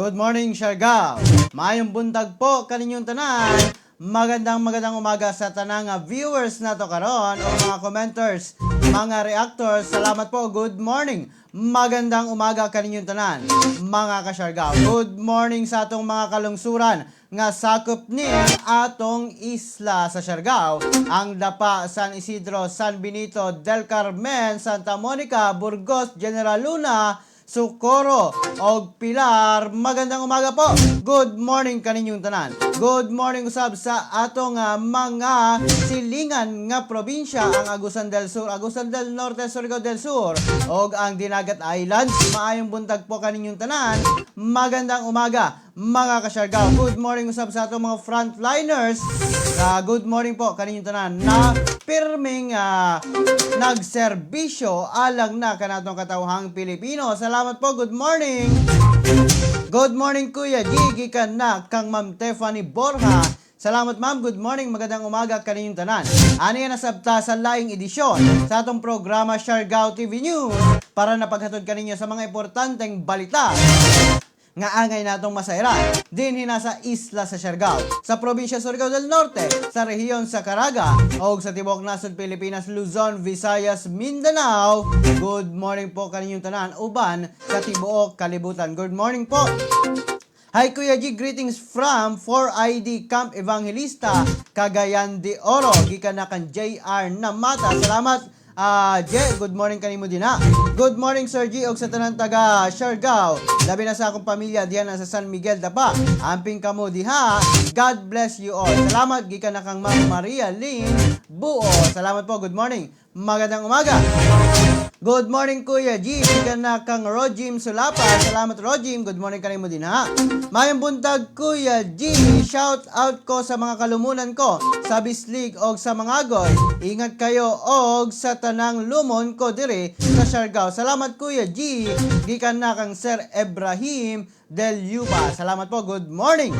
Good morning, Siargao. Maayong buntag po kaninyong tanan. Magandang umaga sa tanang viewers nato karon o mga commenters, mga reactors. Salamat po. Good morning. Magandang umaga kaninyong tanan, mga ka-Siargao. Good morning sa atong mga kalungsuran nga sakop ni atong isla sa Siargao, ang Dapa, San Isidro, San Benito, Del Carmen, Santa Monica, Burgos, General Luna, Socorro og Pilar. Magandang umaga po. Good morning kaninyong tanan. Good morning usab sa atong mga silingan nga probinsya, ang Agusan del Sur, Agusan del Norte, Surigao del Sur og ang Dinagat Islands. Maayong buntag po kaninyong tanan. Magandang umaga, mga ka-Siargao. Good morning usab sa atong mga frontliners. Good morning po kaninyong tanan na pirming nagserbisyo alang na kanatong katawhang Pilipino. Salamat po. Good morning. Good morning, Kuya Gigi kan na kang Ma'am Tiffany Borja. Salamat, ma'am. Good morning. Magandang umaga kaninyong tanan. Ano yan nasabta sa laing edisyon sa atong programa Siargao TV News para napaghatod kaninyo sa mga importanteng balita nga angay natong masayra dinhi na sa isla sa Siargao, sa probinsya Surigao del Norte, sa rehiyon sa Caraga o sa tibok nasod Pilipinas, Luzon, Visayas, Mindanao. Good morning po kaninyong tanan uban sa tibuok kalibutan. Good morning po. Hi Kuya G, greetings from 4ID Camp Evangelista, Cagayan de Oro. Gikan na kan JR Namata. Salamat. Good morning kanimo din ha. Good morning Sir G og sa tanan taga Siargao. Labi na sa akong pamilya diyan sa San Miguel Dapa. Amping kamo diha. God bless you all. Salamat gikan na kang Ma'am Maria Lynn Buo. Salamat po. Good morning. Magandang umaga. Good morning Kuya G. Gikan na kang Rojim Sulapa. Salamat Rojim. Good morning kanimo din ha. Mayong buntag Kuya G. Shout out ko sa mga kalumunan ko sa Bislig og sa Mangagoy. Ingat kayo og sa tanang lumon ko dire sa Siargao. Salamat Kuya G. Gikan na kang Sir Ibrahim Del Yuba. Salamat po. Good morning.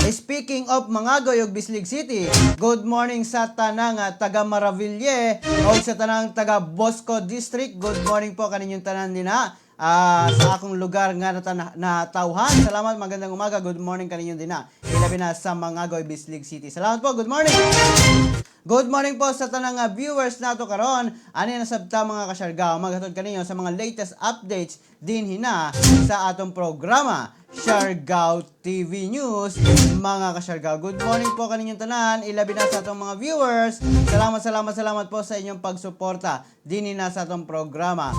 Speaking of Mangagoy og Bislig City, good morning sa tanang taga Maraville o sa tanang taga Bosco District. Good morning po kaninyong tanan din ha. Sa akong lugar nga natawhan. Salamat, magandang umaga. Good morning kaninyong din ha. Ilabi na sa Mangagoy, Bislig City. Salamat po. Good morning. Good morning po sa tanang viewers nato karon. Ano na sabta mga ka-Siargao, maghatod kaninyo sa mga latest updates din hina sa atong programa Siargao TV News, mga ka-Siargao. Good morning po kaninyong tanan, ilabi na sa atong mga viewers. Salamat po sa inyong pagsuporta din hina sa atong programa.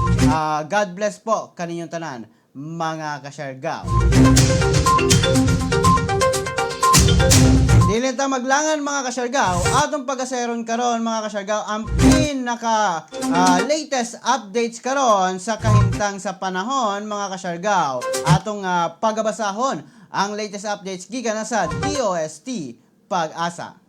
God bless po kaninyong tanan, mga ka-Siargao. Dili ta maglangan mga ka-Siargao, atong pag-aseron karon mga ka-Siargao ang pinaka latest updates karon sa kahimtang sa panahon mga ka-Siargao. Atong pagabasahon ang latest updates gikan na sa DOST Pag-asa.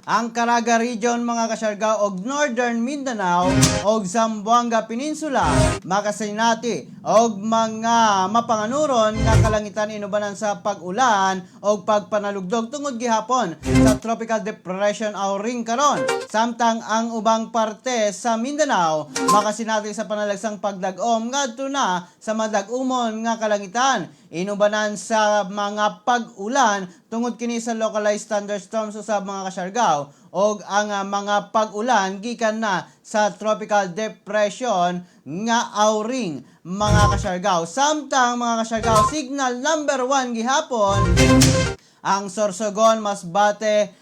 Ang Caraga Region mga ka-Siargao og Northern Mindanao og Zamboanga Peninsula makasinati og mga mapanganuron nga kalangitan inubanan sa pag-ulan og pagpanalugdog tungod gihapon sa Tropical Depression Auring karon. Samtang ang ubang parte sa Mindanao makasinati sa panalagsang pagdag-om ngadto na sa madag-umon nga kalangitan inubanan sa mga pag-ulan tungod kini sa localized thunderstorms usab mga ka-Siargao og ang mga pag-ulan gikan na sa tropical depression nga Auring mga ka-Siargao. Samtang mga ka-Siargao, signal number 1 gihapon ang Sorsogon, Masbate,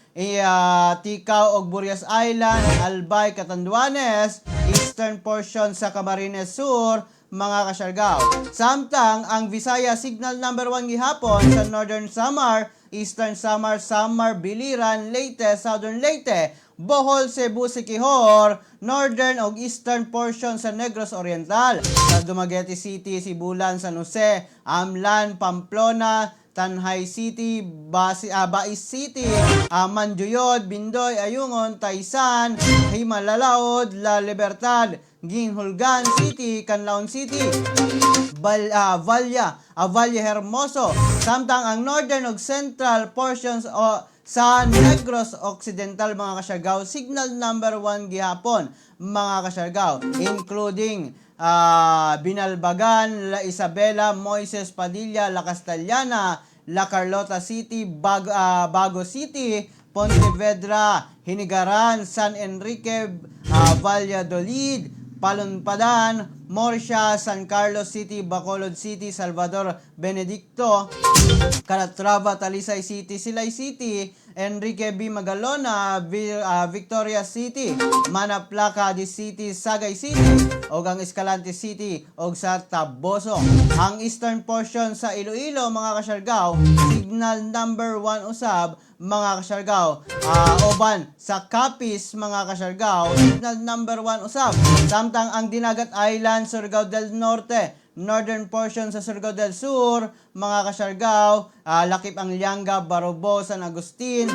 Ticao og Burias Island, Albay, Catanduanes, eastern portion sa Camarines Sur mga ka-Siargao. Samtang ang Visaya, signal number 1 gihapon sa Northern Samar, Eastern Samar, Samar, Biliran, Leyte, Southern Leyte, Bohol, Cebu, Siquijor, Northern ug Eastern portion sa Negros Oriental, sa Dumaguete City, Sibulan, San Jose, Amlan, Pamplona, Tanhay City, Bais City, Manjuyod, Bindoy, Ayungon, Taysan, Himalalaod, La Libertad, Ginhulgan City, Canlaon City, Valle Hermoso. Samtang ang northern ug central portions sa Negros Occidental mga ka-Siargao, signal number 1 gihapon mga ka-Siargao, including Binalbagan, La Isabela, Moises Padilla, La Castellana, La Carlota City, Bago City, Pontevedra, Hinigaran, San Enrique, Valladolid, Palunpadan, Morsia, San Carlos City, Bacolod City, Salvador Benedicto, Calatrava, Talisay City, Silay City, Enrique B. Magalona, Victoria City, Manapla, Cadiz City, Sagay City, o ang Escalante City, o sa Taboso. Ang eastern portion sa Iloilo, mga kasyargaw, signal number 1 usab, mga kasyargaw. Oban sa Capiz, mga kasyargaw, signal number 1 usab. Samtang ang Dinagat Island, Surigao del Norte, northern portion sa Surigao del Sur, mga kasyargaw, lakip ang Lianga, Barobo, San Agustin,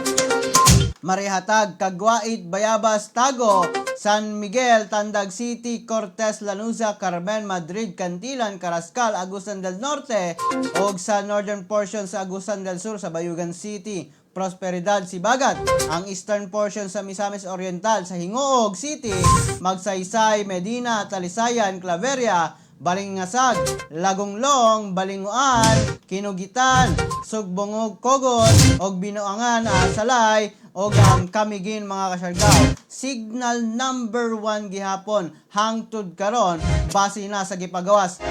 Marihatag, Caguait, Bayabas, Tago, San Miguel, Tandag City, Cortes, Lanuza, Carmen, Madrid, Cantilan, Carrascal, Agusan del Norte, o sa northern portion sa Agusan del Sur, sa Bayugan City, Prosperidad, Sibagat. Ang eastern portion sa Misamis Oriental, sa Hingoog City, Magsaysay, Medina, Talisayan, Claveria, Balingasag, Lagonglong, Balinguan, Kinugitan, Sugbongog, Kogon, og Binuangan, Salay, og ang Kamigin, mga kasyargaw. Signal number 1 gihapon hangtod karon base na sa gipagawas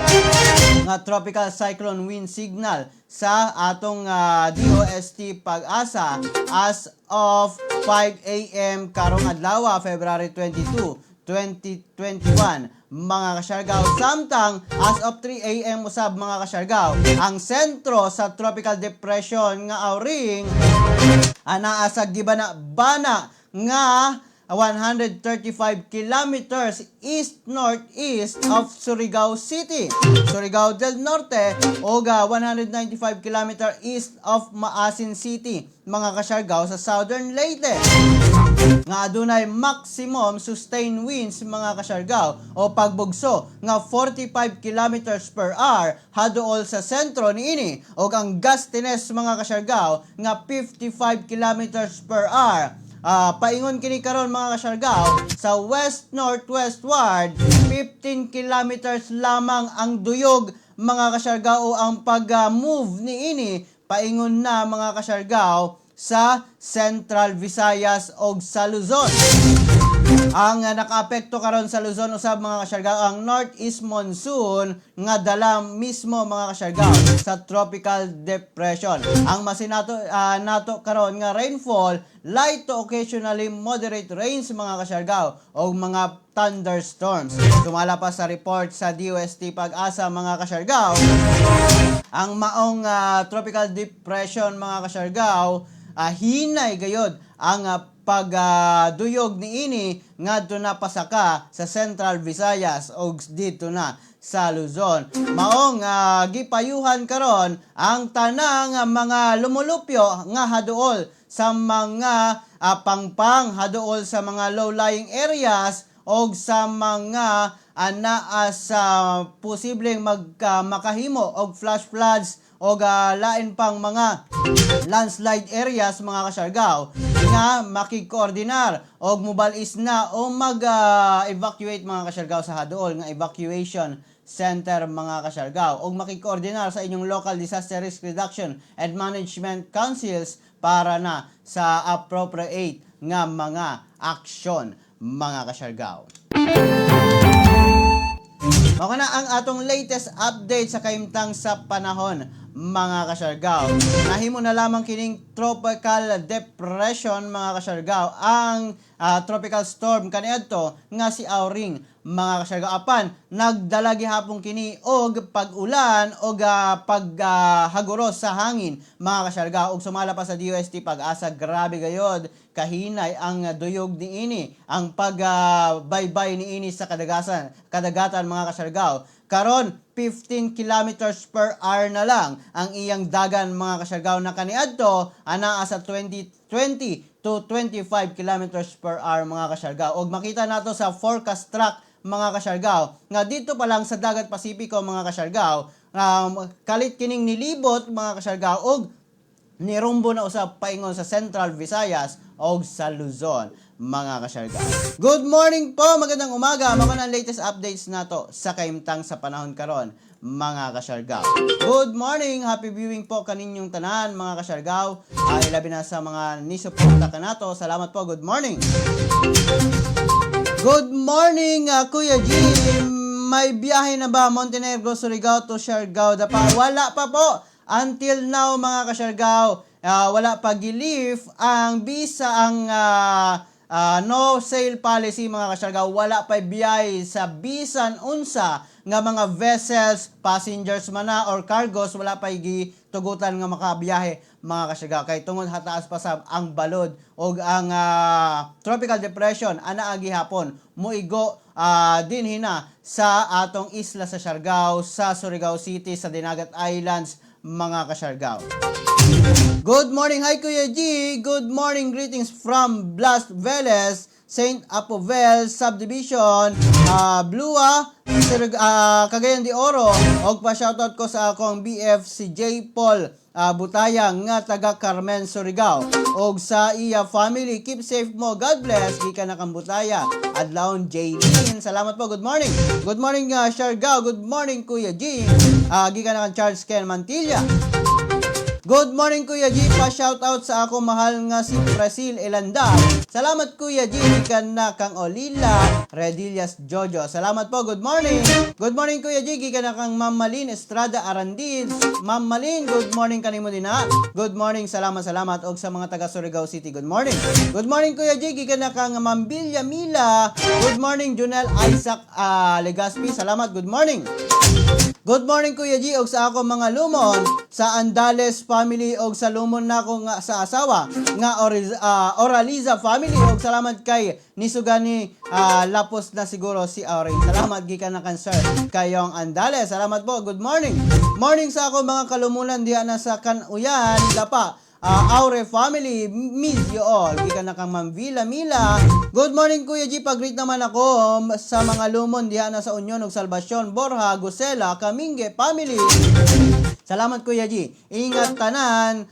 nga tropical cyclone wind signal sa atong DOST Pag-asa as of 5 a.m. karong adlaw, February 22, 2021, mga kasyargaw. Samtang as of 3 a.m. usab, mga kasyargaw, ang sentro sa tropical depression nga Auring anaa sa gibana-bana nga 135 kilometers east-northeast of Surigao City, Surigao del Norte, o 195 kilometers east of Maasin City, mga kasyargaw, sa southern Leyte, nga adunay maximum sustained winds, mga kasyargaw, o pagbugso nga 45 kilometers per hour haduol sa sentro niini, o ang gustiness, mga kasyargaw, nga 55 kilometers per hour. Paingon kini karon, mga kasyargaw, sa west-northwestward 15 kilometers lamang ang duyog, mga kasyargaw, o ang pag-move niini paingon na, mga kasyargaw, sa Central Visayas o sa Luzon. Ang nakaapekto karon sa Luzon usab, mga kasyargaw, ang northeast monsoon nga dala mismo, mga kasyargaw, sa tropical depression. Ang masinato nato karon nga rainfall, light to occasionally moderate rains, mga kasyargaw, o mga thunderstorms. Sumala pa sa report sa DOST Pag-asa, mga kasyargaw, ang maong tropical depression, mga kasyargaw, hinay gayod ang pagduyog niini ngadto na pasaka sa Central Visayas o dito na sa Luzon. Maong gipayuhan karon ang tanang mga lumulupyo nga haduol sa mga pangpang, haduol sa mga low-lying areas o sa mga anaa sa posibleng makahimo og flash floods o lain pang mga landslide areas, mga kasyargaw, nga makikoordinar o mubalis na o mag-evacuate, mga kasyargaw, sa haduol nga evacuation center, mga kasyargaw, o makikoordinar sa inyong local disaster risk reduction and management councils para na sa appropriate nga mga aksyon, mga kasyargaw. Mao na ang atong latest update sa kaimtang sa panahon, mga kasyargaw. Nahimo na lamang kining tropical depression, mga kasyargaw, ang tropical storm kaniadto nga si Auring, mga kasyargaw. Apan nagdala gihapon kini og pag-ulan og paghaguros sa hangin, mga kasyargaw, og sumala pa sa DOST Pag-asa, grabe gayod kahinay ang duyog niini, ang pagbaybay niini sa kadagatan, mga kasyargaw. Karon 15 kilometers per hour na lang ang iyang dagan, mga kasyargaw, na kaniadto anaa sa 20 to 25 kilometers per hour, mga kasyargaw. Og makita nato sa forecast track, mga kasyargaw, nga dito pa lang sa dagat Pasipiko, mga kasyargaw, kalit kining nilibot, mga kasyargaw, og nirumbo na usab paingon sa Central Visayas o sa Luzon, mga kasyarga. Good morning po, magandang umaga. Mao ang latest updates nato sa kaimtang sa panahon karon, mga kasyarga. Good morning, happy viewing po kaninyong tanan, mga kasyargaw. Ilabi na sa mga nisuporta ka nato. Salamat po, good morning. Good morning, Kuya G. May biyahe na ba Montenegro, Surigao to Siargao? Wala pa po. Until now, mga kasyargaw, wala pa gilift ang visa, ang no sale policy, mga kasyargaw. Wala pa biyahe sa bisan unsa nga mga vessels, passengers man na or cargos, wala pa gitugutan nga makabiyahe, mga kasyargaw. Kay tungod hataas pa sab ang balod o ang tropical depression ana gihapon muigo din hina sa atong isla sa Siargao, sa Surigao City, sa Dinagat Islands, mga kasyargaw. Good morning, hi Kuya G. Good morning, greetings from Blas Veles, St. Apovel Subdivision, Blua, Cagayan de Oro. Og pa shoutout ko sa akong BF si J. Paul Butayang nga taga Carmen, Surigao. Og sa iya family, keep safe mo, God bless. Gikan na kang Butaya, adlawon Jaylin. Salamat po, good morning. Good morning, Siargao. Good morning, Kuya G. Gikan na kang Charles Ken Mantilla. Good morning, Kuya G. Pa-shoutout sa ako mahal nga si Presil Elanda. Salamat, Kuya G. Gikan na kang Olila Redillas Jojo. Salamat po, good morning. Good morning, Kuya G. Gikan na kang Ma'am Malin Estrada Arandil. Ma'am Malin, good morning kanimo din ha. Good morning, salamat. Og sa mga taga Surigao City, good morning. Good morning, Kuya G. Gikan na kang Ma'am Bilya Mila. Good morning, Junel Isaac Legaspi. Salamat, good morning. Good morning, Kuya G, og sa ako mga lumon sa Andales family og sa lumon nako nga sa asawa nga Oraliza family og salamat kay nisugani lapos na siguro si Aurin. Salamat gikan na kan sir kayong Andales. Salamat po. Good morning. Morning sa ako mga kalumunan diha na sa Kanuyan, Dapa. Aure family, miss you all. Gikan na kang Ma'am Villa Mila. Good morning, Kuya G. Pag-greet naman ako sa mga lumon diha na sa Union ug Salvacion, Borja, Gusela, Kaminge family. Salamat, Kuya G. Ingat tanan,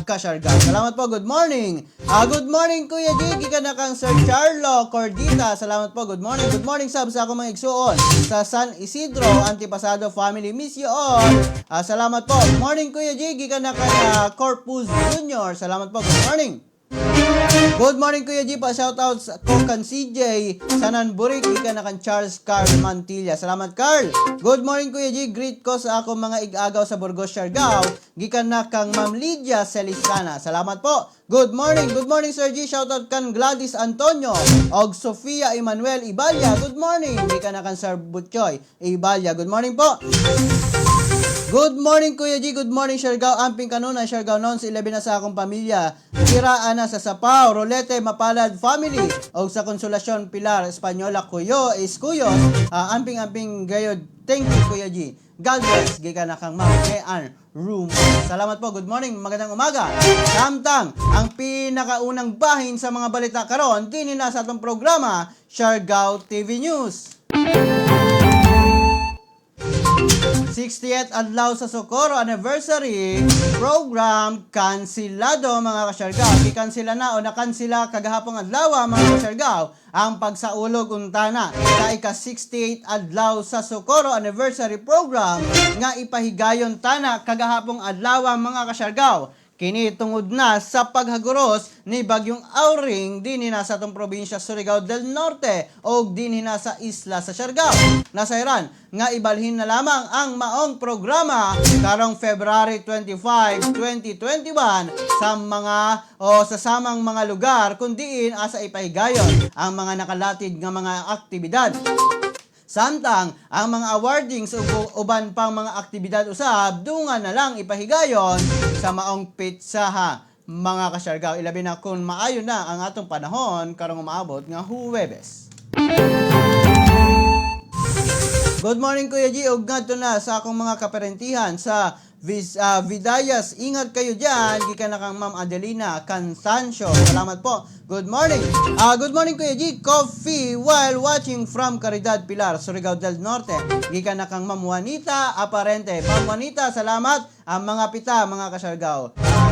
kasyarga. Salamat po, good morning. Good morning, Kuya G. Gikan na kang Sir Charlo Cordita. Salamat po, good morning. Good morning, sab sa ako mga igsuon sa San Isidro, Antipasado family. Miss you all. Salamat po. Good morning, Kuya G. Gikan na kang Corpus Junior. Salamat po, good morning. Good morning, Kuya G. Pa-shoutouts ko kan CJ Sanan Burik, gikan na kan Charles Carl Mantilla. Salamat, Carl. Good morning, Kuya G. Greet ko sa ako mga igagaw sa Burgos, Siargao. Gikan na kang Ma'am Lydia Celestana. Salamat po. Good morning. Good morning, Sir G. Shoutout kan Gladys Antonio og Sofia Emmanuel Ibalya. Good morning. Gikan na kan Sir Butchoy Ibalya. Good morning po. Good morning, Kuya G. Good morning, Siargao. Amping kanuna, Siargao noon sa 11 na sa akong pamilya. Kiraan na sa Sapao, Rolete, Mapalad family. O sa Konsolasyon, Pilar, Espanyola, Kuyo, Iskuyos. Amping gayod. Thank you, Kuya G. God bless. Gikan na kang Ma'am Jean Room. Salamat po. Good morning. Magandang umaga. Samtang, ang pinakaunang bahin sa mga balita karon, din na sa atong programa, Siargao TV News. 60th adlaw sa Socorro anniversary program kansilado, mga kasyargaw. Gikansila na o nakansila kagahapong adlaw, mga kasyargaw, ang pagsaulog untana sa ika-68 adlaw sa Socorro anniversary program nga ipahigayon tana kagahapong adlaw, mga kasyargaw. Kini tungod na sa paghaguros ni Bagyong Auring dinhi na sa atong probinsya Surigao del Norte o dinhi na sa isla sa Siargao. Nasayran nga ibalhin na lamang ang maong programa karong February 25, 2021 sa mga o sa samang mga lugar kundiin asa ipahigayon ang mga nakalatid nga mga aktibidad. Samtang ang mga awardings uban pang mga aktibidad usab dungan na lang ipahigayon sa maong pitsaha, mga kasyargaw. Ilabi na kung maayo na ang atong panahon karong umaabot nga Huwebes. Good morning, Kuya G. Ug ngadto na sa akong mga kaparentihan sa Vidayas. Ingat kayo dyan. Gikan na kang Ma'am Adelina Cansancio. Salamat po. Good morning. Good morning, Kuya G. Coffee while watching from Caridad Pilar, Surigao del Norte. Gikan na kang Ma'am Juanita Aparente. Ma'am Juanita, salamat. Ang mga pita, mga kasyargaw.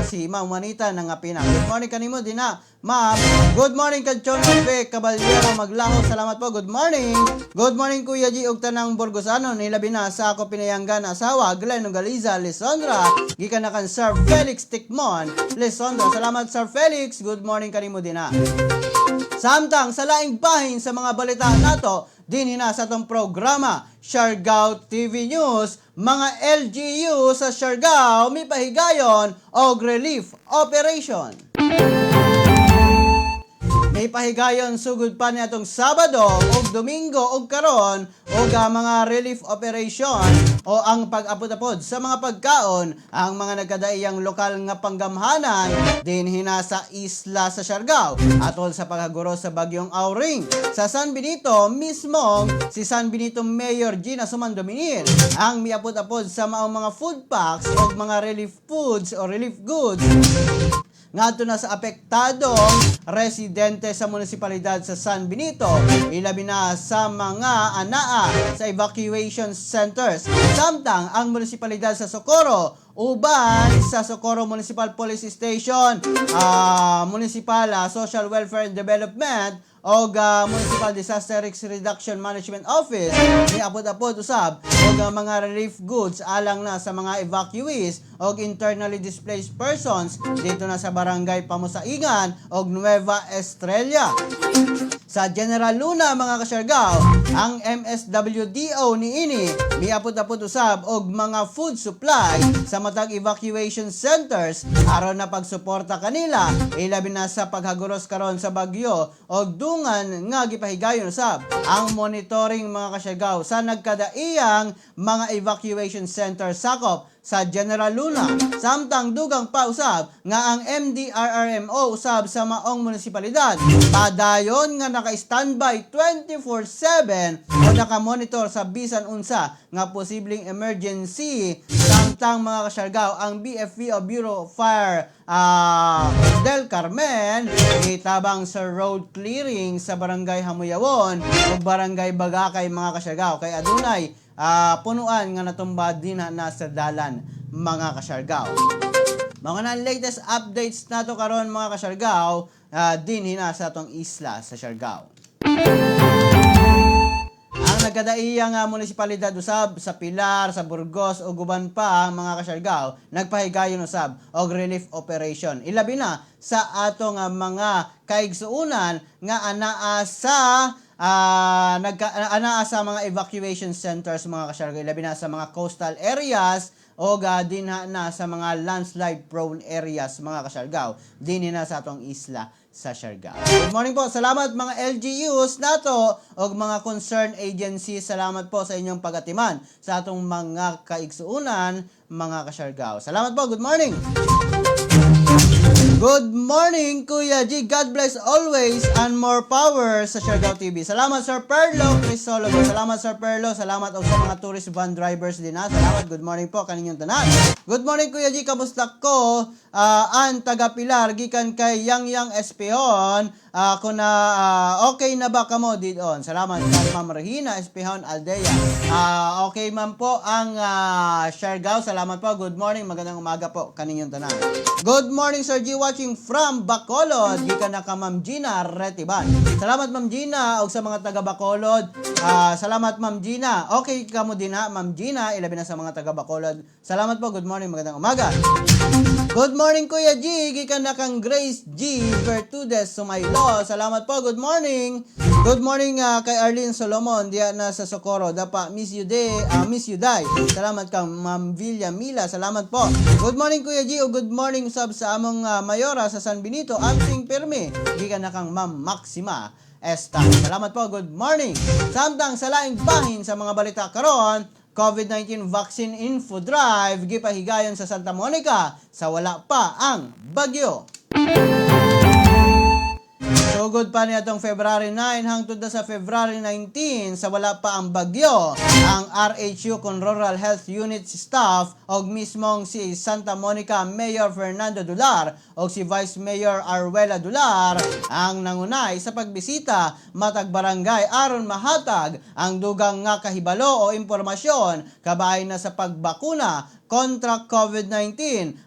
si Ma'am Juanita ng Apina. Good morning kanimo din na, Ma'am. Good morning Kadchon Albe Caballero Maglaho. Salamat po. Good morning. Good morning Kuya G ug tanang Burgosano nilabi na sa ako pinayanggan asawa Glenn Galiza Lisondra. Gikan na kan Sir Felix Tikmon Lisondra. Salamat Sir Felix. Good morning kanimo din na. Samtang sa laing bahin sa mga balita nato, din hina sa itong programa, Siargao TV News, mga LGU sa Siargao, may pahigayon o relief operation. May pahigayon sugod pa niya itong Sabado o Domingo o karon o mga relief operation o ang pag-apod-apod sa mga pagkaon ang mga nagkadaiyang lokal nga panggamhanan din hina sa isla sa Siargao atol sa paghaguro sa bagyong Auring. Sa San Benito mismong si San Benito Mayor Gina Sumandominil ang miapod-apod sa maong mga food packs o mga relief foods o relief goods ngadto na sa apektadong residente sa munisipalidad sa San Benito, ilabi na sa mga anaa sa evacuation centers. Samtang ang munisipalidad sa Socorro, uban sa Socorro Municipal Police Station, Municipal Social Welfare and Development o Municipal Disaster Risk Reduction Management Office ni apod-apod usab o mga relief goods alang na sa mga evacuees o internally displaced persons dito na sa barangay Pamusaingan o Nueva Estrella. Sa General Luna mga kasyargao, ang MSWDO niini miapod-apod usab og mga food supply sa matag evacuation centers aron na pagsuporta kanila ilabi na sa paghaguros karon sa bagyo og dungan nga gipahigayon usab ang monitoring mga kasyargao sa nagkadaiyang mga evacuation center sakop sa General Luna. Samtang dugang pa usab nga ang MDRRMO usab sa maong munisipalidad padayon nga naka-standby 24/7 o naka-monitor sa bisan unsa nga posibleng emergency. Samtang mga kasyargao ang BFP o Bureau of Fire Del Carmen itabang sa road clearing sa barangay Hamuyawon o barangay Bagakay mga kasyargao kay adunay punuan nga natumba din na sa dalan mga kasyargao. Mga na latest updates nato karon mga kasyargao din hina sa atong isla sa Siargao. Ang nagkadaiyang munisipalidad usab sa Pilar, sa Burgos o guban pa mga kasyargao nagpahigayon usab og relief operation. Ilabi na sa atong mga kaigsuunan nga anaa sa anaa sa mga evacuation centers mga kasyargao, labi na sa mga coastal areas o din na sa mga landslide prone areas mga kasyargao, din na sa atong isla sa Siargao. Good morning po, salamat mga LGUs nato o mga concerned agencies, salamat po sa inyong pagatiman sa atong mga kaigsuunan mga kasyargao. Salamat po, good morning. Good morning, Kuya G. God bless always and more power sa Siargao TV. Salamat, Sir Perlo Crisologo. Salamat, Sir Perlo. Salamat o sa mga tourist van drivers din. Salamat. Good morning po kaninyong tanan. Good morning, Kuya G. Kamusta ko? An taga Pilar, gikan kay Yang Espihon. Kung okay na ba kamo didon? Salamat kay Ma'am Regina Espihon Aldea. Okay man po ang Siargao. Salamat po. Good morning. Magandang umaga po kaninyong tanan. Good morning, Sir G. Watching from Bacolod. Gikan na ka Ma'am Gina Retiban. Salamat Ma'am Gina og sa mga taga Bacolod. Salamat Ma'am Gina. Okay kamo din ha Ma'am Gina, ilabi na sa mga taga Bacolod. Salamat po. Good morning. Magandang umaga. Good morning Kuya G. Gikan na kang Grace G. Vertudes Sumaylo. Salamat po. Good morning. Good morning kay Arlene Solomon diya na sa Socorro. Dapa miss you day, miss you die. Salamat kang Ma'am Villa Mila. Salamat po. Good morning Kuya G. O good morning sub sa among Mayora sa San Benito. Amsing Perme. Gikan na kang Ma'am Maxima Esta. Salamat po. Good morning. Samtang sa laing bahin sa mga balita karon, COVID-19 Vaccine Info Drive gipahigayon sa Santa Monica sa wala pa ang bagyo. Sugod pa niya itong February 9 hangtod na sa February 19 sa wala pa ang bagyo. Ang RHU con Rural Health Unit staff o mismong si Santa Monica Mayor Fernando Dular o si Vice Mayor Arwela Dular ang nangunay sa pagbisita matag barangay aron mahatag ang dugang nga kahibalo o impormasyon kabay na sa pagbakuna kontra COVID-19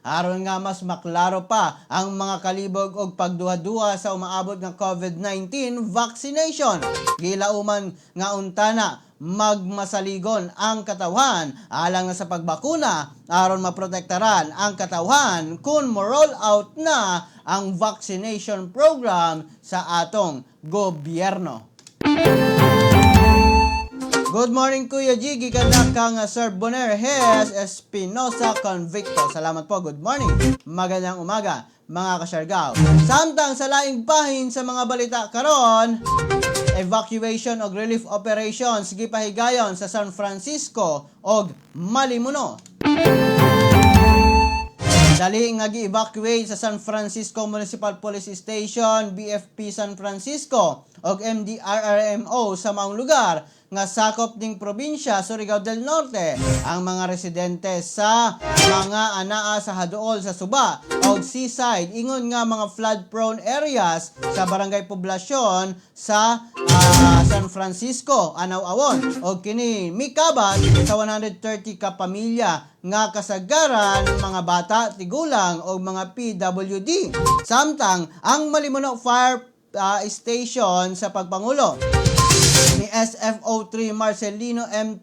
aron nga mas maklaro pa ang mga kalibog og pagduha-duha sa umaabot nga COVID-19 vaccination. Gilauman nga untana magmasaligon ang katawhan alang na sa pagbakuna aron maprotektaran ang katawhan kung mo-roll out na ang vaccination program sa atong gobyerno. Good morning Kuya G, gikandak kang Sir Boner Hes Espinosa Convicto. Salamat po, good morning. Magandang umaga mga kasyargaw. Samtang sa laing bahin sa mga balita karon, evacuation o relief operations gipahigayon sa San Francisco og Malimuno. Dali nga gi-evacuate sa San Francisco Municipal Police Station, BFP San Francisco og MDRRMO sa maong lugar nga sakop ning probinsya Surigao del Norte ang mga residente sa mga anaa sa haduol sa Suba o seaside ingon nga mga flood prone areas sa barangay poblasyon sa San Francisco Anaw-awon og kini mikabat sa 130 ka pamilya nga kasagaran mga bata, tigulang o mga PWD. Samtang ang Malimuno Fire Station sa pagpangulo ni SFO3 Marcelino M.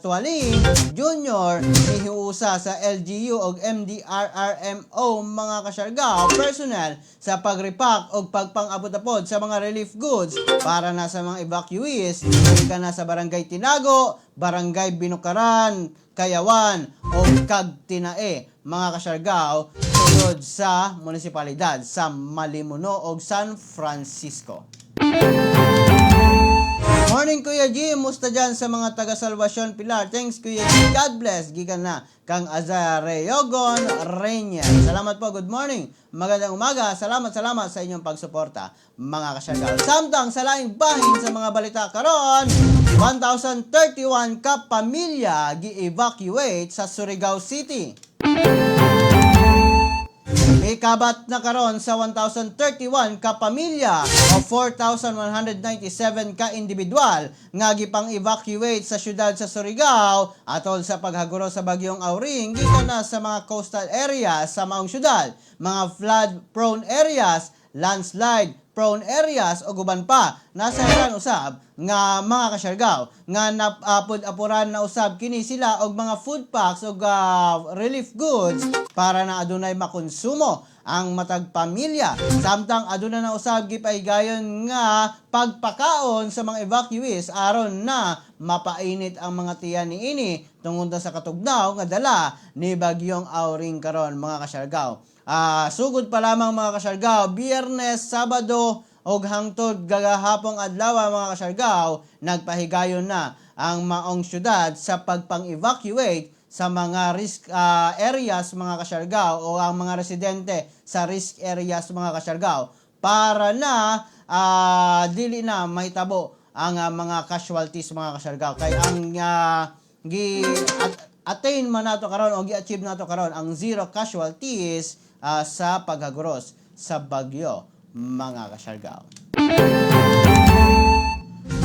Tualing Jr. nihiusa sa LGU o MDRRMO mga kasyargaw personnel sa pagrepack o pagpang-abot-apod sa mga relief goods para na sa mga evacuees ka na sa Barangay Tinago, Barangay Binukaran, Kayawan o Kagtinae mga kasyargaw sulod sa munisipalidad sa Malimuno o San Francisco. Morning Kuya G, musta dyan sa mga taga-Salvacion Pilar? Thanks Kuya G, God bless. Gikan na kang Azareyogon Reña. Salamat po, good morning. Magandang umaga, salamat sa inyong pagsuporta mga kasyargaw. Samtang sa laing bahin sa mga balita karon, 1,031 ka pamilya gi-evacuate sa Surigao City. Ikabat na karon sa 1,031 ka pamilya o 4,197 ka individual nga gipang-evacuate sa syudad sa Surigao atol sa paghaguro sa bagyong Auring gikan na sa mga coastal areas sa maong syudad, mga flood-prone areas, landslide prone areas o guban pa nasa usab nga mga kasyargaw nga napapod-apuran na usab kini sila og mga food packs og relief goods para na adunay makonsumo ang matag pamilya. Samtang aduna na usab gipahigayon nga pagpakaon sa mga evacuees aron na mapainit ang mga tiyan niini tungod sa katugnaw nga dala ni bagyong Auring karon mga kasyargaw. Sugod pa lamang mga kasyargaw, Biyernes, Sabado og hangtod gagahapong adlaw mga kasyargaw, nagpahigayon na ang maong syudad sa pagpang-evacuate sa mga risk areas mga kasyargaw o ang mga residente sa risk areas mga kasyargaw para na dili na mahitabo ang mga casualties mga kasyargaw. Kay ang attain man nato karon o gi-achieve nato karon ang zero casualties sa paghaguros sa bagyo mga kasyargaw.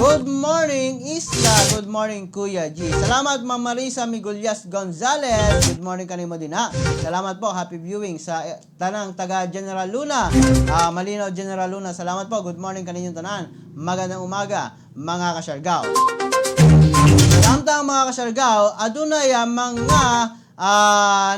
Good morning Isla, good morning Kuya G. Salamat Ma'am Marisa Migulyas Gonzalez. Good morning kanimo din ha. Salamat po, happy viewing sa tanang taga General Luna. Malinaw General Luna. Salamat po. Good morning kaninyong tanan. Magandang umaga mga kasyargaw. Samtang mga kasyargaw, adunay mga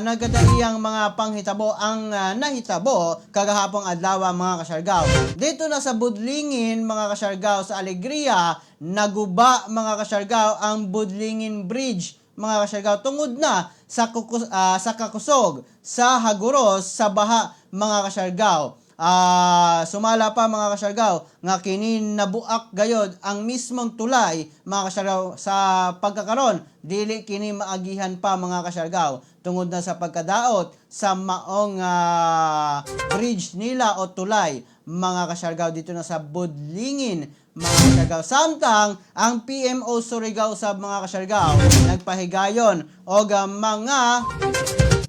nagadaiyang mga panghitabo ang nahitabo kagahapong adlaw mga kasyargaw. Dito na sa Budlingin mga kasyargaw sa Alegria, naguba mga kasyargaw ang Budlingin Bridge mga kasyargaw tungod na sa kakusog sa haguros sa baha mga kasyargaw. Sumala pa mga kasyargaw nga kini nabuak gayod ang mismong tulay mga kasyargaw sa pagkakaron dili kini maagihan pa mga kasyargaw tungod na sa pagkadaot sa maong bridge nila o tulay mga kasyargaw dito na sa Budlingin mga kasyargaw. Samtang ang PMO Surigao sa mga kasyargaw nagpahigayon og mga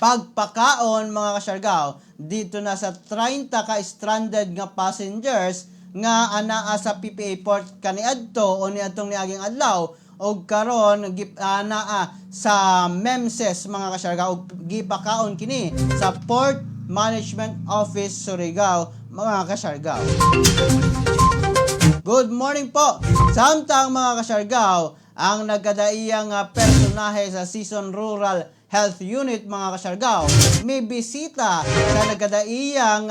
pagpakaon mga kasyargaw dito na sa 30 ka stranded nga passengers nga anaa sa PPA port kaniadto o niadtong niaging adlaw og karon naa sa MEMSES mga kasyargaw og gipakaon kini sa Port Management Office Surigao mga kasyargaw. Good morning po. Samtang mga kasyargaw, ang nagkadaiyang personahe sa Season Rural Health Unit mga kasyargaw, may bisita sa nagkadaiyang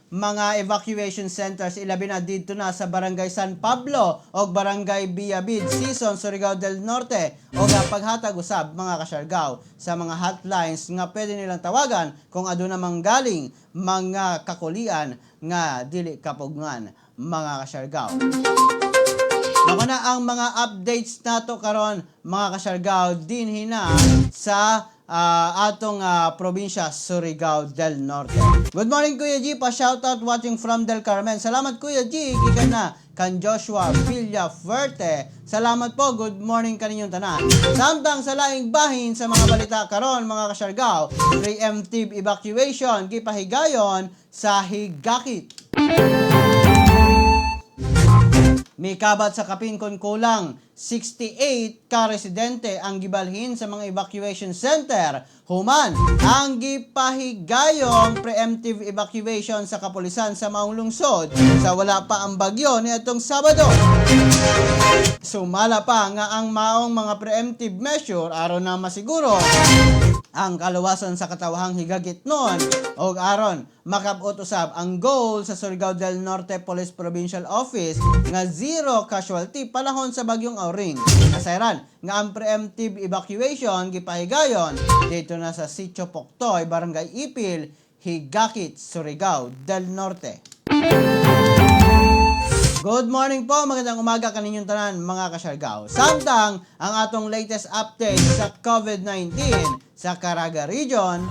mga evacuation centers ilabi na dito na sa Barangay San Pablo o Barangay Biabid, Season, Surigao del Norte o paghatag usab mga kasyargaw sa mga hotlines nga pwede nilang tawagan kung aduna manggaling mga kakulian nga dili kapugngan mga kasyargaw. Ako na ang mga updates nato karon mga kasyargaw dinhi na sa atong probinsya Surigao del Norte. Good morning Kuya G, pa shoutout watching from Del Carmen. Salamat Kuya G, gikan na kan Joshua Villafuerte. Salamat po, good morning kaninyong tanan. Samtang sa laing bahin sa mga balita karon mga kasyargaw, preemptive evacuation gipahigayon sa Higakit. May kabat sa Kapinkon kulang 68 ka residente ang gibalhin sa mga evacuation center. Human ang gipahigayong preemptive evacuation sa kapulisan sa maong lungsod sa wala pa ang bagyo niadtong Sabado. Sumala pa nga ang maong mga preemptive measure aron na masiguro ang kaluwasan sa katawhang higagit noon og aron makabot usab ang goal sa Surigao del Norte Police Provincial Office nga zero casualty palahon sa bagyong Auring. Kasayran nga ang preemptive evacuation gipahigayon dito na sa Sitio Poktoy, Barangay Ipil, Higakit, Surigao del Norte. Good morning po, magandang umaga kaninyong tanan mga kasyargaw. Samtang ang atong latest update sa COVID-19 sa Caraga Region.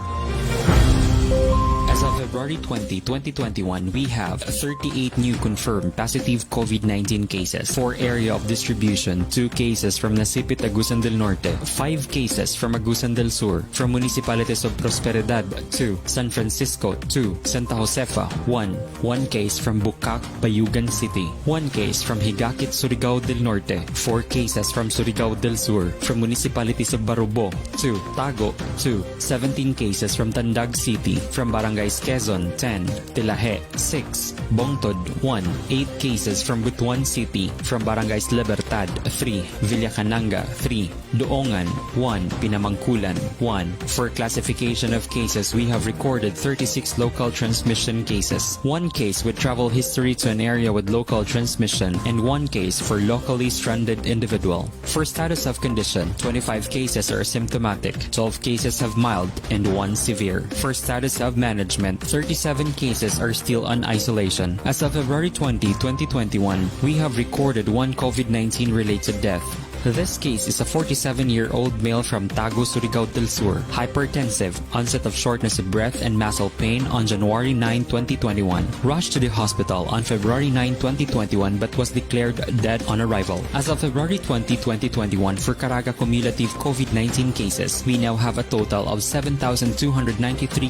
As of February 20, 2021, we have 38 new confirmed positive COVID-19 cases. 4 area of distribution, 2 cases from Nasipit, Agusan del Norte, 5 cases from Agusan del Sur, from municipalities of Prosperidad, 2, San Francisco, 2, Santa Josefa, 1 case from Bukac, Bayugan City, 1 case from Higakit, Surigao del Norte, 4 cases from Surigao del Sur, from municipalities of Barubo, 2, Tago, 2, 17 cases from Tandag City, from Barangay Quezon, 10, Tilahe, 6, Bongtod, 1, 8 cases from Butuan City, from Barangays Libertad, 3, Villacananga, 3, Doongan, 1, Pinamangkulan, 1. For classification of cases, we have recorded 36 local transmission cases, 1 case with travel history to an area with local transmission, and 1 case for locally stranded individual. For status of condition, 25 cases are symptomatic, 12 cases have mild, and 1 severe. For status of management, 37 cases are still on isolation. As of February 20, 2021, we have recorded 1 COVID-19 related death. This case is a 47-year-old male from Tago, Surigao del Sur, hypertensive, onset of shortness of breath and muscle pain on January 9, 2021. Rushed to the hospital on February 9, 2021 but was declared dead on arrival. As of February 20, 2021, for Caraga cumulative COVID-19 cases, we now have a total of 7,293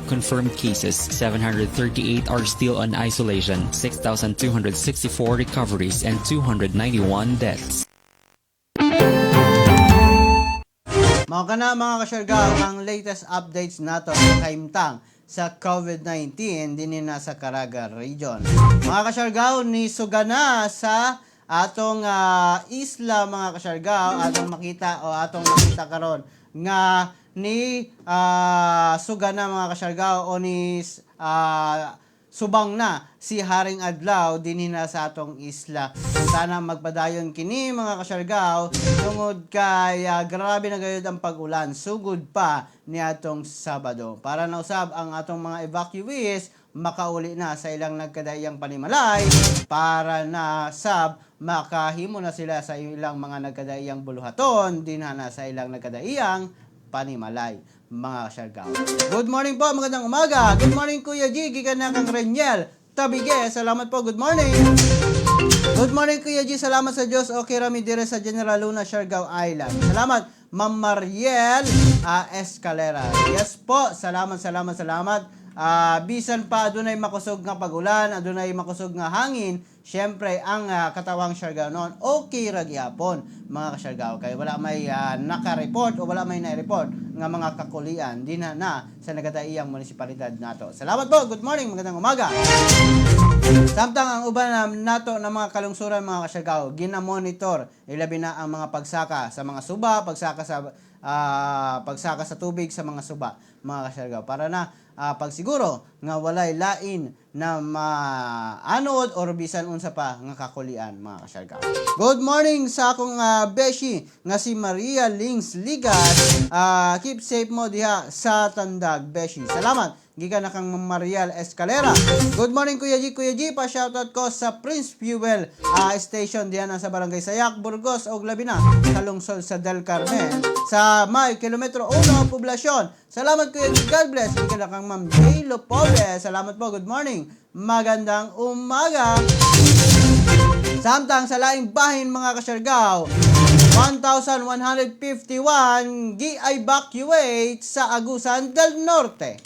confirmed cases, 738 are still on isolation, 6,264 recoveries, and 291 deaths. Mao kana mga kasyargaw ang latest updates nato sa kaimtang sa COVID-19 dinhi na sa Caraga Region. Mga kasyargaw ni sugana sa atong isla mga kasyargaw atong makita karon nga ni sugana mga kasyargaw o ni subang na si Haring Adlaw dinhi na sa atong isla. Sana magpadayon kini mga kasyargaw tungod kay grabe na gayud ang pag-ulan sugod pa ni atong Sabado. Para na usab ang atong mga evacuees makauli na sa ilang nagkadaiyang panimalay para na sab makahimo na sila sa ilang mga nagkadaiyang buluhaton dinha na sa ilang nagkadaiyang panimalay mga kasyargaw. Good morning po, magandang umaga. Good morning Kuya G, gikan na kang Reniel Tabige. Salamat po, good morning. Good morning Kuya G, salamat sa Diyos. Okay rami dire sa General Luna, Siargao Island. Salamat Ma'am Mariel Escalera. Yes po, salamat. bisan pa adunay makusog nga pagulan, adunay makusog nga hangin, syempre ang katawang Siargao noon okay ra gyapon mga kasyargao, kay wala may naka-report o wala may na-report nga mga kakulian dinha na sa nagadaiyang munisipalidad nato. Salamat po, good morning, magandang umaga. Samtang ang uban nato ng mga kalungsuran mga kasyargao, ginamonitor ilabi na ang mga pagsaka sa mga suba, pagsaka sa tubig sa mga suba mga kasyargao, para na pagsiguro nga walay lain na maanod or bisan unsa pa nga kakulian mga kasyargao. Good morning sa akong beshi nga si Maria Lings Ligat. Keep safe mo diha sa Tandag, beshi. Salamat. Gikan na kang Marial Escalera. Good morning Kuya G. Kuya G, pa-shoutout ko sa Prince Fuel Station diyan sa Barangay Sayak, Burgos ug labi na sa lungsod sa Del Carmen sa may kilometro 1 poblasyon. Salamat Kuya G. God bless. Gikan na kang Ma'am J. Lopobe. Salamat po. Good morning. Magandang umaga. Samtang sa laing bahin mga kasyargao, 1,151 gi-evacuate sa Agusan del Norte.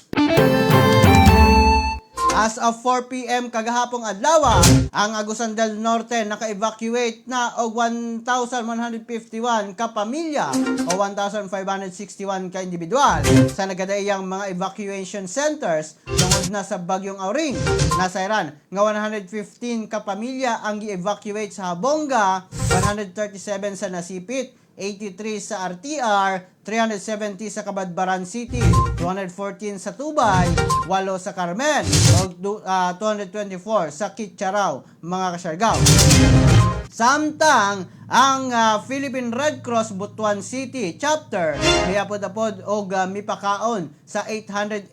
As of 4 p.m. kagahapong adlaw, ang Agusan del Norte naka-evacuate na og 1,151 ka pamilya o 1,561 ka individual sa nagadaiyang mga evacuation centers tungod na sa bagyong Auring. Nasairan nga 115 ka pamilya ang gi-evacuate sa Habonga, 137 sa Nasipit, 83 sa RTR, 370 sa Cabadbaran City, 214 sa Tubay, 8 sa Carmen, o 224 sa Kitcharao, mga kasyargao. Samtang ang Philippine Red Cross Butuan City Chapter miapod-apod og mipakaon sa 885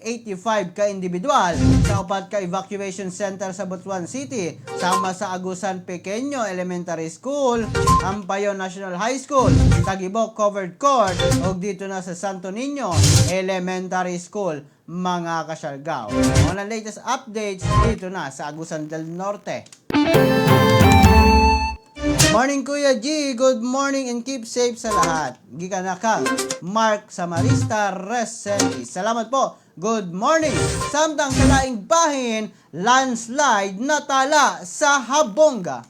ka individual sa upat ka evacuation center sa Butuan City, sama sa Agusan Pequeño Elementary School, Ampayo National High School, Tagibok Covered Court ug dito na sa Santo Niño Elementary School, mga kasyargao. Mga latest updates dito na sa Agusan del Norte. Morning Kuya G, good morning and keep safe sa lahat. Gikan na kang Mark Samarista Resende. Salamat po. Good morning. Samtang sa laing bahin, landslide natala sa Habonga.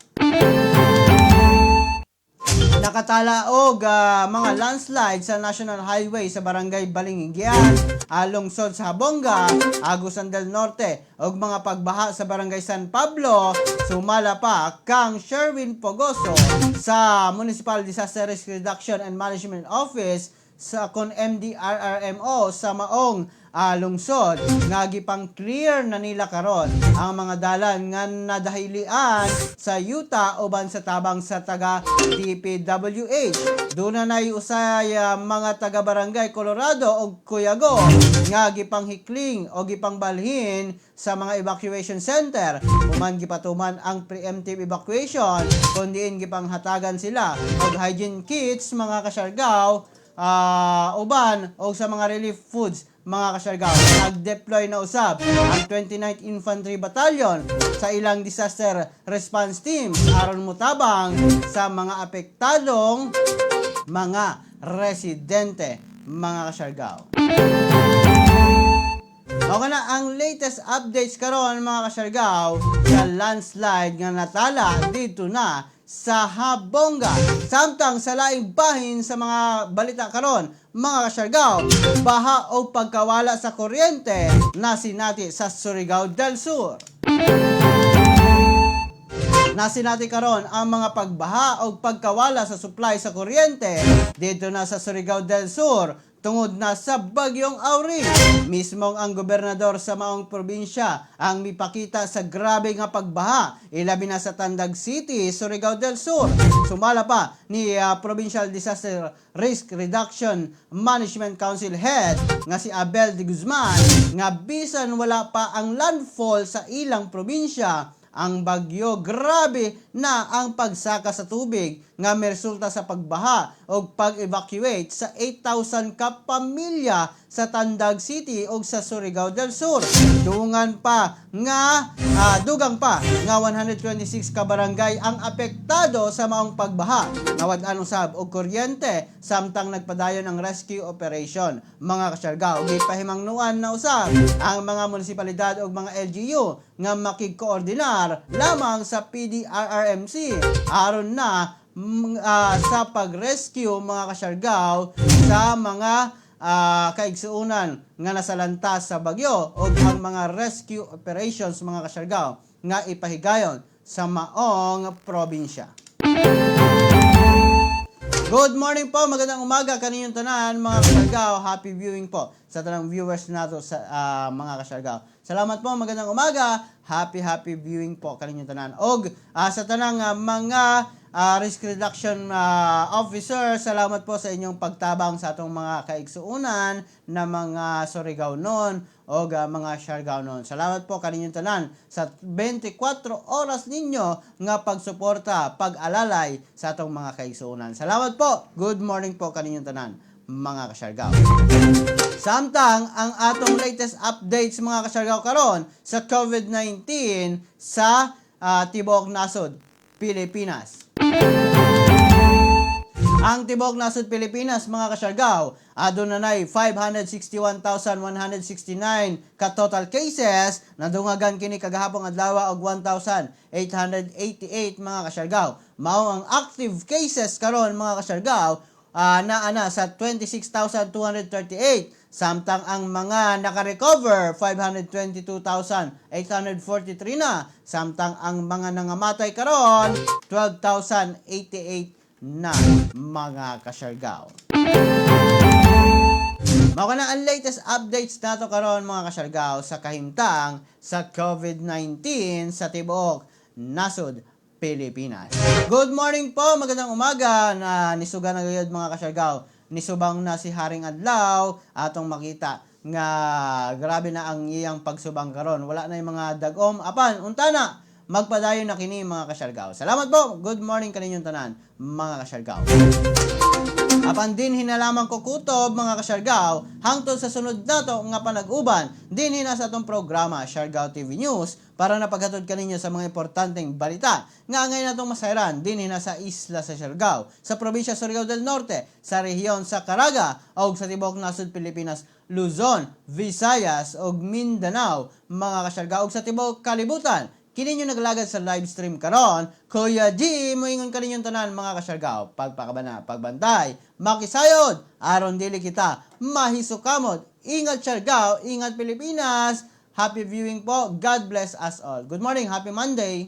Nakatala og mga landslide sa National Highway sa Barangay Balinggian, lungsod sa Habonga, Agusan del Norte, og mga pagbaha sa Barangay San Pablo. Sumala pa kang Sherwin Pogoso sa Municipal Disaster Risk Reduction and Management Office sa kon MDRRMO sa maong lungsod nga gipang clear na nila karon ang mga dalan nga nadahilian sa yuta uban sa tabang sa taga DPWH. Doon na usay mga taga Barangay Colorado o Cuyago nga gipang hikling o gipang balhin sa mga evacuation center. Human gipatuman ang preemptive evacuation kundiin gipang hatagan sila og hygiene kits, mga kasyargao, uban o sa mga relief foods, mga kasyargao. Nag-deploy na usab ang 29th Infantry Battalion sa ilang disaster response teams aron mutabang sa mga apektadong mga residente, mga kasyargao. Okay na ang latest updates karon, mga kasyargao, sa landslide nga natala dito na sa Habonga. Samtang sa laing bahin sa mga balita karon, mga kasyargao, baha o pagkawala sa kuryente na sinati sa Surigao del Sur. Nasinati karon ang mga pagbaha o pagkawala sa supply sa kuryente dito na sa Surigao del Sur tungod na sa bagyong Auring. Mismong ang gobernador sa maong probinsya ang mipakita sa grabe nga pagbaha, ilabi na sa Tandag City, Surigao del Sur. Sumala pa ni Provincial Disaster Risk Reduction Management Council Head nga si Abel de Guzman nga bisan wala pa ang landfall sa ilang probinsya ang bagyo, grabe na ang pagsaka sa tubig nga may resulta sa pagbaha o pag-evacuate sa 8,000 ka pamilya sa Tandag City o sa Surigao del Sur. Dugang pa nga 126 ka barangay ang apektado sa maong pagbaha. Nawad-an usab og kuryente samtang nagpadayon ang rescue operation. Mga kasyargaw, gipahimangnuan na usab ang mga munisipalidad o mga LGU nga makigkoordinar lamang sa PDRRMC aron na sa pag-rescue mga kasyargaw sa mga kaigsuunan nga nasalantas sa bagyo o ang mga rescue operations mga kasyargaw nga ipahigayon sa maong probinsya. Good morning po, magandang umaga kaninyong tanan mga kasyargaw. Happy viewing po sa tanang viewers nato sa mga kasyargaw. Salamat po, magandang umaga. Happy viewing po kaninyong tanan. Og sa tanang mga risk reduction officer, salamat po sa inyong pagtabang sa atong mga kaigsuunan na mga Surigao noon o mga Siargao noon. Salamat po kaninyong tanan sa 24 oras ninyo nga pagsuporta, pag-alalay sa atong mga kaigsuunan. Salamat po. Good morning po kaninyong tanan mga kasyargao. Samtang ang atong latest updates mga kasyargao karon sa COVID-19 sa Tibuok Nasod, Pilipinas. Ang Tibuok Nasod Pilipinas mga kasyargaw, adunay 561,169 ka total cases, nadungagan kini kagahapon adlaw og 1,888 mga kasyargaw. Mao ang active cases karon mga kasyargaw naa sa 26,238, samtang ang mga naka-recover 522,843 na, samtang ang mga nangamatay karon 12,088 na mga kasyargaw. Mao na ang latest updates nato karon mga kasyargaw sa kahimtang sa COVID-19 sa Tibuok Nasod, Pilipinas. Good morning po, magandang umaga na nisuga na gayud mga kasyargaw. Nisubang na si Haring Adlaw atong makita nga grabe na ang iyang pagsubang karon. Wala na yung mga dagom apan unta na magpadayon na kini mga kasyargaw. Salamat po. Good morning kaninyong tanan mga kasyargaw. Apan din hinalaman ko kutob mga kasyargaw hangtod sa sunod nato nga panag-uban din hina sa atong programa Siargao TV News para napaghatod kaninyo sa mga importanteng balita nga ngayon natong masayran din hina sa isla sa Siargao, sa probinsya Surigao del Norte, sa rehiyon sa Caraga ug sa Tibuok Nasod Pilipinas, Luzon, Visayas ug Mindanao mga kasyargaw ug sa tibuok kalibutan. Kini nyo naglagad sa live stream karon, Kuya G, moingon kaninyong tanan mga kasyargaw, pagpakabana, pagbantay, makisayod, aron dili kita mahisukamod. Ingat Siargao, ingat Pilipinas. Happy viewing po. God bless us all. Good morning, happy Monday.